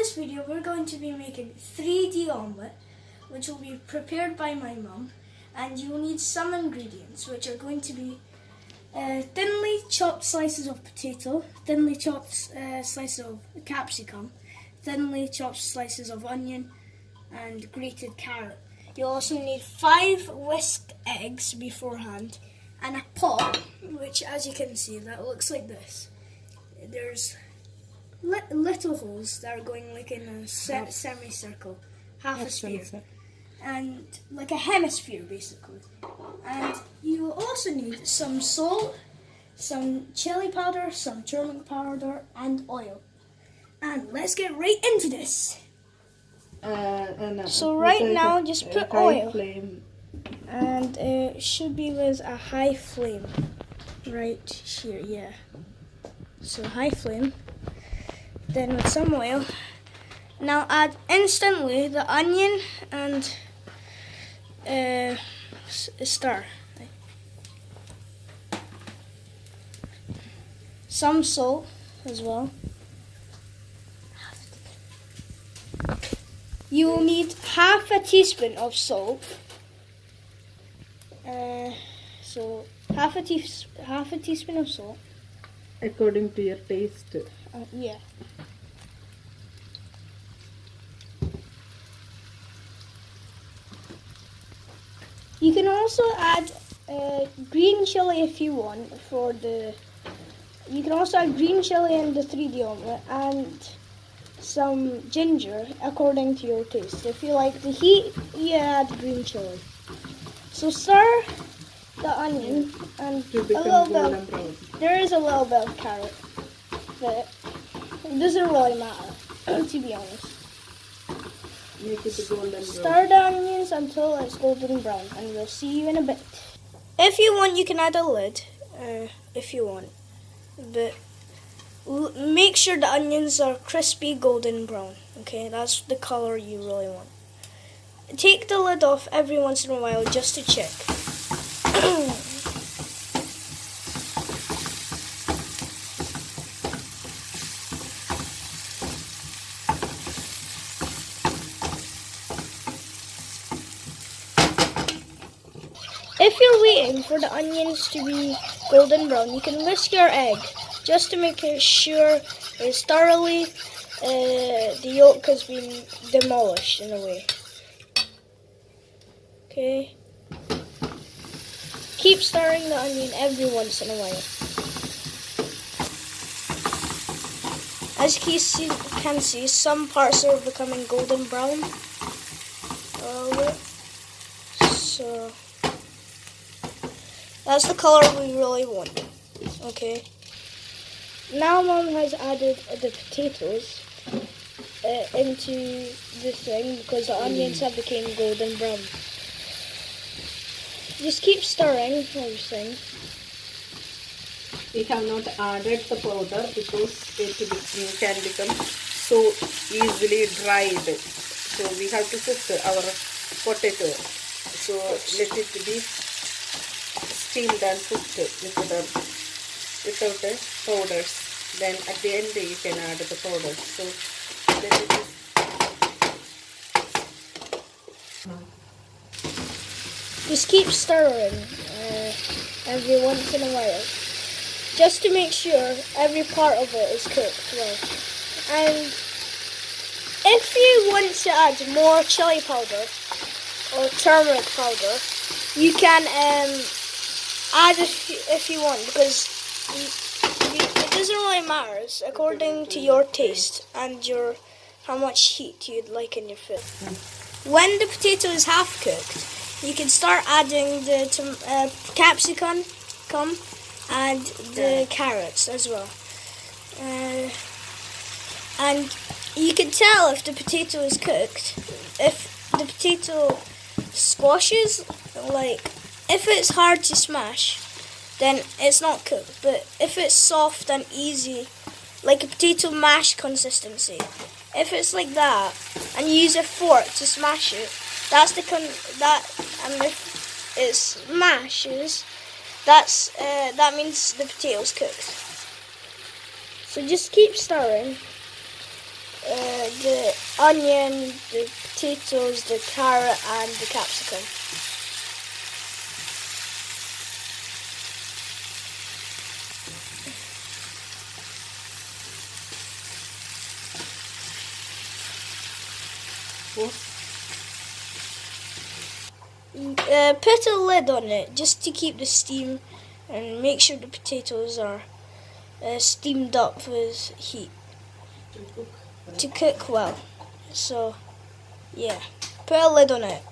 this video we're going to be making 3D omelette, which will be prepared by my mum, and you will need some ingredients, which are going to be thinly chopped slices of potato, thinly chopped slices of capsicum, thinly chopped slices of onion, and grated carrot. You'll also need 5 whisked eggs beforehand, and a pot, which, as you can see, that looks like this. There's little holes that are going like in a semicircle, half a sphere, and like a hemisphere basically. And you will also need some salt, some chili powder, some turmeric powder, and oil. And let's get right into this. So right now, just put oil, and it should be with a high flame, right here, yeah. So high flame, then with some oil. Now add instantly the onion and stir. Some salt as well. You will need half a teaspoon of salt. So half a teaspoon of salt. According to your taste. Yeah. You can also add green chili if you want for the. You can also add green chili in the 3D omelette and some ginger according to your taste. If you like the heat, you add green chili. So stir the onion and a little bit. There is a little bit of carrot, but it doesn't really matter, to be honest. Make it golden brown. Stir the onions until it's golden brown, and we'll see you in a bit. If you want, you can add a lid, if you want, but make sure the onions are crispy golden brown. Okay, that's the color you really want. Take the lid off every once in a while just to check. If you're waiting for the onions to be golden brown, you can whisk your egg just to make sure it's thoroughly, the yolk has been demolished in a way. Okay. Keep stirring the onion every once in a while. As you can see, some parts are becoming golden brown. So that's the color we really want. Okay. Now Mom has added the potatoes into the thing because the onions have become golden brown. Just keep stirring everything. We have not added the powder because it can become so easily dried. So we have to cook our potato. So let it be steamed and cooked without the powders. Then at the end you can add the powders. So let it be. Just keep stirring every once in a while, just to make sure every part of it is cooked well. And if you want to add more chili powder or turmeric powder, you can add if you want, because it doesn't really matter. It's according to your taste and how much heat you'd like in your food. When the potato is half cooked, you can start adding the capsicum and the carrots as well. And you can tell if the potato is cooked. If the potato squashes, like if it's hard to smash, then it's not cooked. But if it's soft and easy, like a potato mash consistency, if it's like that, and you use a fork to smash it, and if it smashes, that means the potato's cooked. So just keep stirring the onion, the potatoes, the carrot, and the capsicum. Put a lid on it just to keep the steam and make sure the potatoes are steamed up with heat to cook well. So yeah, put a lid on it.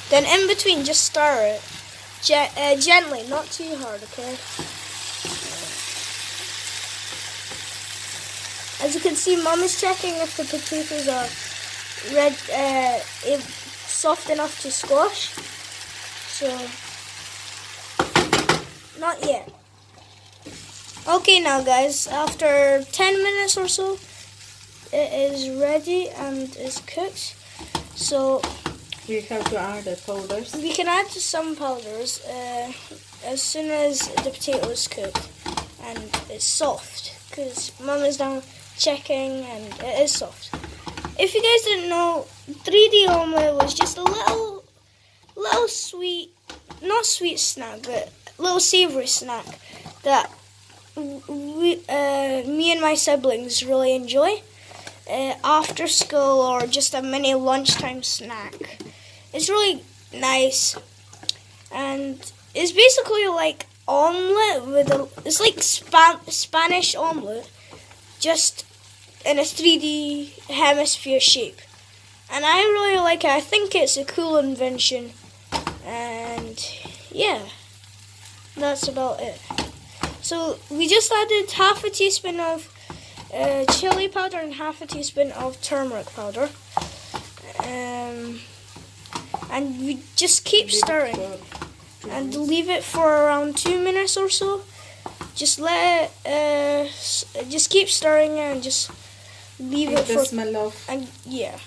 Then in between, just stir it gently, not too hard, okay? As you can see, Mum is checking if the potatoes are soft enough to squash. So, not yet. Okay, now guys, after 10 minutes or so, it is ready and is cooked. So we have to add the powders. We can add some powders as soon as the potato is cooked and it's soft, because Mum is now checking and it is soft. If you guys didn't know, 3D omelette was just a little sweet, not sweet snack, but little savory snack that me and my siblings really enjoy after school, or just a mini lunchtime snack. It's really nice, and it's basically like omelette it's like Spanish omelette, just in a 3D hemisphere shape. And I really like it. I think it's a cool invention. And yeah, that's about it. So we just added half a teaspoon of chili powder and half a teaspoon of turmeric powder. And we just keep stirring and leave it for around 2 minutes or so. Just let it, just keep stirring it and just leave it for. The smell of yeah,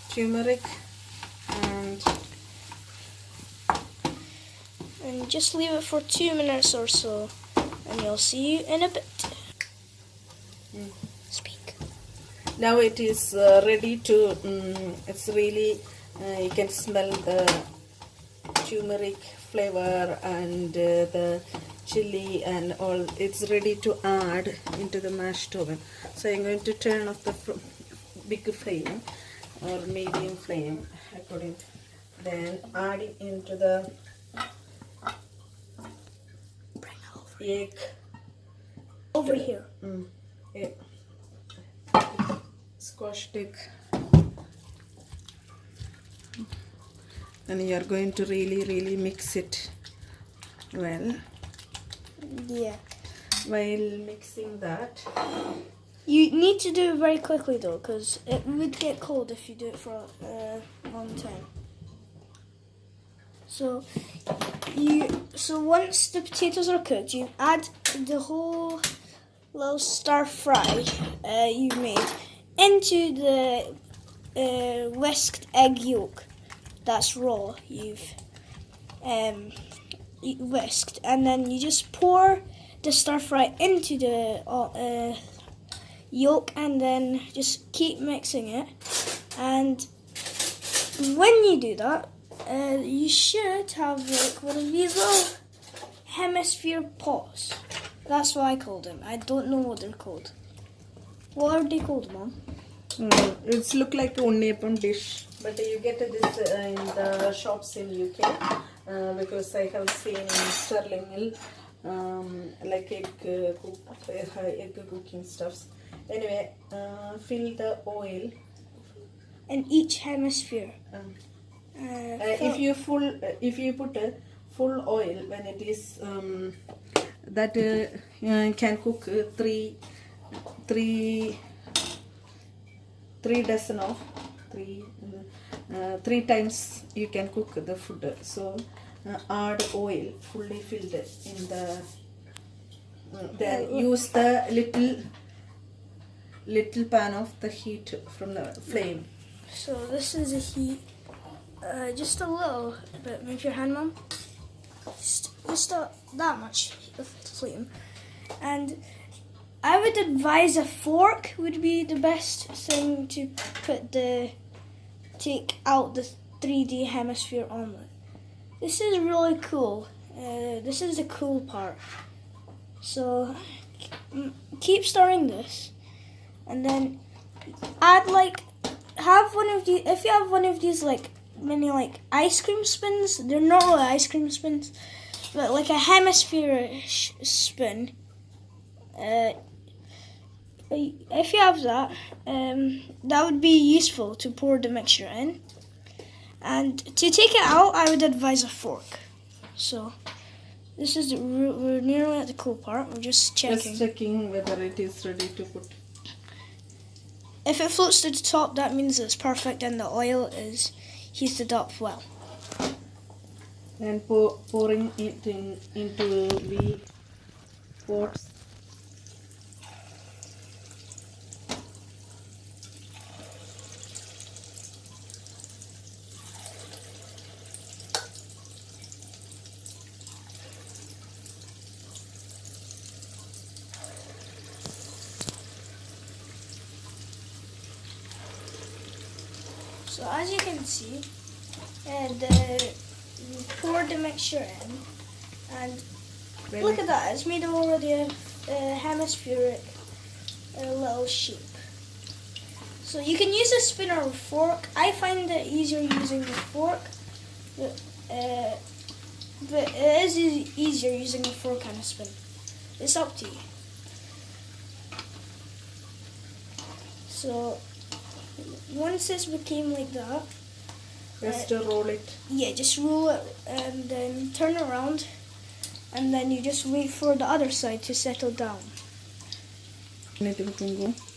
turmeric and just leave it for 2 minutes or so, and you'll see you in a bit. Speak. Now it is ready to. It's really you can smell the turmeric flavor and the chili and all. It's ready to add into the mashed oven. So I'm going to turn off the big flame or medium flame according. Then add it into the egg over here. Egg. Squashed egg. And you are going to really mix it well. Yeah. While mixing that, you need to do it very quickly though, because it would get cold if you do it for a long time. So once the potatoes are cooked, you add the whole little stir fry you made into the whisked egg yolk that's raw. You've whisked, and then you just pour the stir fry into the yolk, and then just keep mixing it. And when you do that, you should have like one of these little hemisphere pots. That's what I called them. I don't know what they're called. What are they called, Mom? It's look like unnapam dish, but you get this in the shops in UK because I have seen in Sterling Mill like egg cooking stuffs. Anyway, fill the oil in each hemisphere. If you put a full oil when it is that can cook three dozen of three times you can cook the food. So add oil fully filled in the then use the little pan of the heat from the flame. So this is a heat, just a little bit. Move your hand, Mom. Just that much of flame, and I would advise a fork would be the best thing to take out the 3D hemisphere omelette. This is really cool. This is the cool part. So keep stirring this, and then add if you have one of these like mini like ice cream spoons. They're not really ice cream spoons, but like a hemisphere spoon. If you have that, that would be useful to pour the mixture in. And to take it out, I would advise a fork. So this is we're nearly at the cool part. We're just checking. Just checking whether it is ready to put. If it floats to the top, that means it's perfect and the oil is heated up well. And pouring it into the pots. So as you can see, we poured the mixture in, and look at that, it's made already a hemispheric little shape. So you can use a spoon or a fork. I find it easier using the fork, but it is easier using a fork and a spoon. It's up to you. So once this became like that, just roll it. Yeah, just roll it and then turn it around, and then you just wait for the other side to settle down.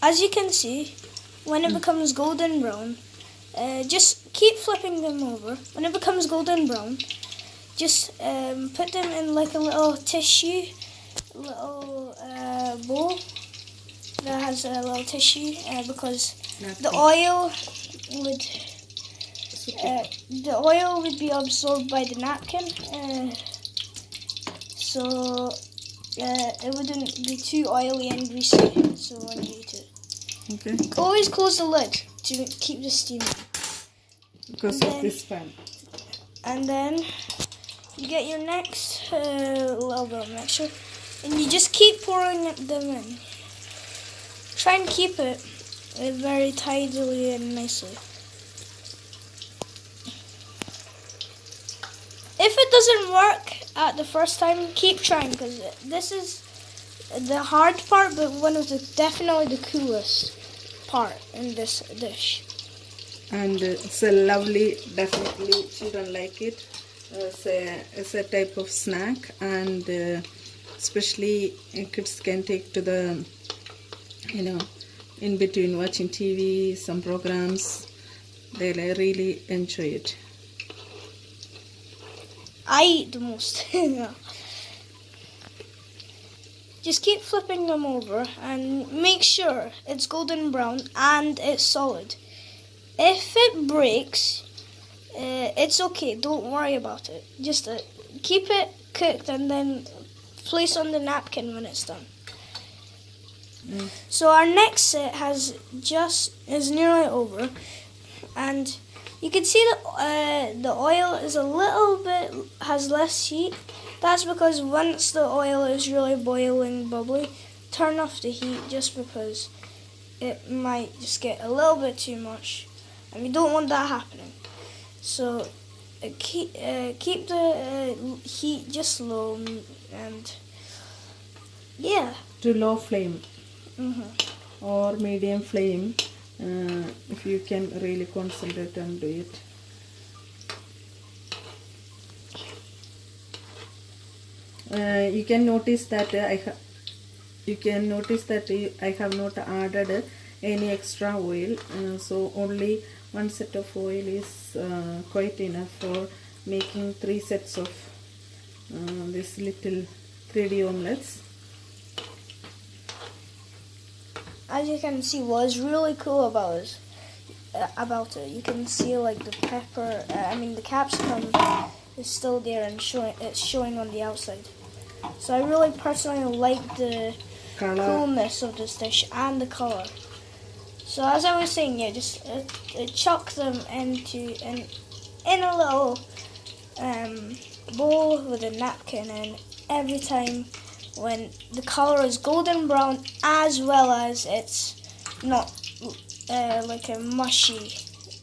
As you can see, when it becomes golden brown, just keep flipping them over. When it becomes golden brown, just put them in like a little tissue, little bowl that has a little tissue, because the oil would be absorbed by the napkin, so it wouldn't be too oily and greasy. So when you eat it, okay. Always close the lid to keep the steam in. Because of this pan. And then you get your next little bit of mixture, and you just keep pouring them in. Try and keep it very tidily and nicely. If it doesn't work at the first time, keep trying, because this is the hard part, but definitely the coolest part in this dish. And it's a lovely, definitely children like it. It's a type of snack, and especially kids can take to the, in between watching TV, some programs, they'll really enjoy it. I eat the most. Just keep flipping them over and make sure it's golden brown and it's solid. If it breaks, it's okay, don't worry about it. Just keep it cooked and then place on the napkin when it's done. So our next set is nearly over, and you can see that the oil is has less heat. That's because once the oil is really boiling, bubbly, turn off the heat, just because it might just get a little bit too much, and we don't want that happening. So keep the heat just low, and yeah. To low flame. Or medium flame, if you can really concentrate and do it. You can notice that I have not added any extra oil, so only one set of oil is quite enough for making 3 sets of this little 3D omelettes. As you can see, what's really cool about it, you can see like the pepper, the capsicum is still there and it's showing on the outside. So I really personally like the Color. coolness of this dish and the color. So as I was saying, yeah, just chuck them into in a little bowl with a napkin, and every time when the color is golden brown, as well as it's not like a mushy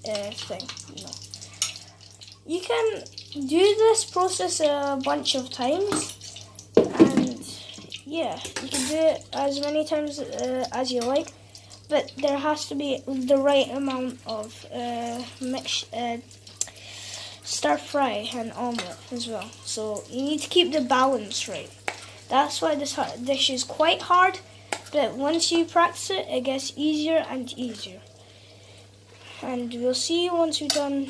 thing, you know. You can do this process a bunch of times, and yeah, you can do it as many times as you like, but there has to be the right amount of stir fry and omelette as well. So you need to keep the balance right. That's why this dish is quite hard, but once you practice it, it gets easier and easier. And we'll see you once we've done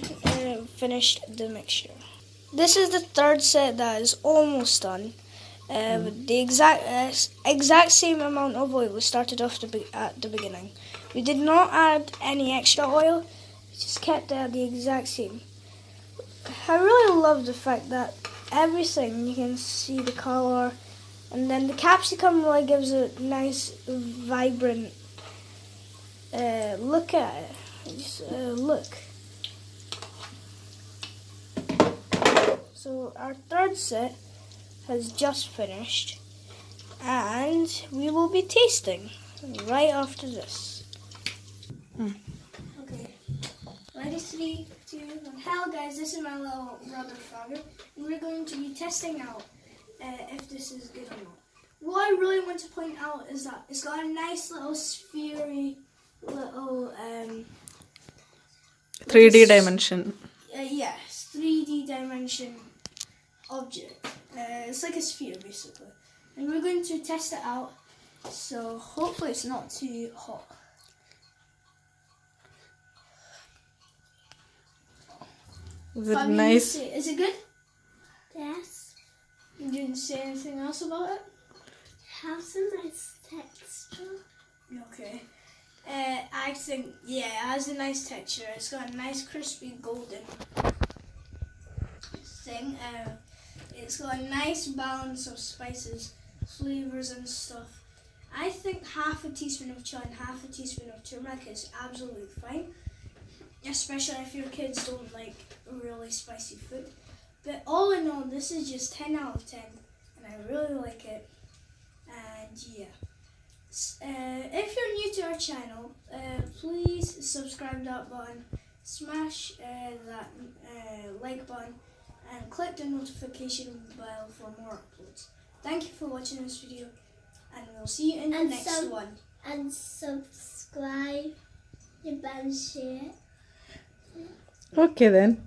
finished the mixture. This is the third set that is almost done. With the exact same amount of oil we started off at the beginning. We did not add any extra oil, we just kept it at the exact same. I really love the fact that everything, you can see the color, and then the capsicum really gives a nice vibrant look at it. Just look. So our third set has just finished, and we will be tasting right after this. Okay, ready, 3, 2, 1. Hello guys, this is my little brother Frogger, and we're going to be testing out if this is good or not. What I really want to point out is that it's got a nice little sphery little 3D dimension. Yes, 3D dimension object. It's like a sphere basically, and we're going to test it out, so hopefully it's not too hot. Is it nice? Is it good? Yes. You didn't say anything else about it? Has a nice texture. Okay. I think, yeah, it has a nice texture. It's got a nice crispy golden thing. It's got a nice balance of spices, flavors and stuff. I think half a teaspoon of chili and half a teaspoon of turmeric is absolutely fine, especially if your kids don't like really spicy food. But all in all, this is just 10 out of 10, and I really like it. And yeah. If you're new to our channel, please subscribe that button, smash that like button, and click the notification bell for more uploads. Thank you for watching this video, and we'll see you in the next one. And subscribe and share. Okay then.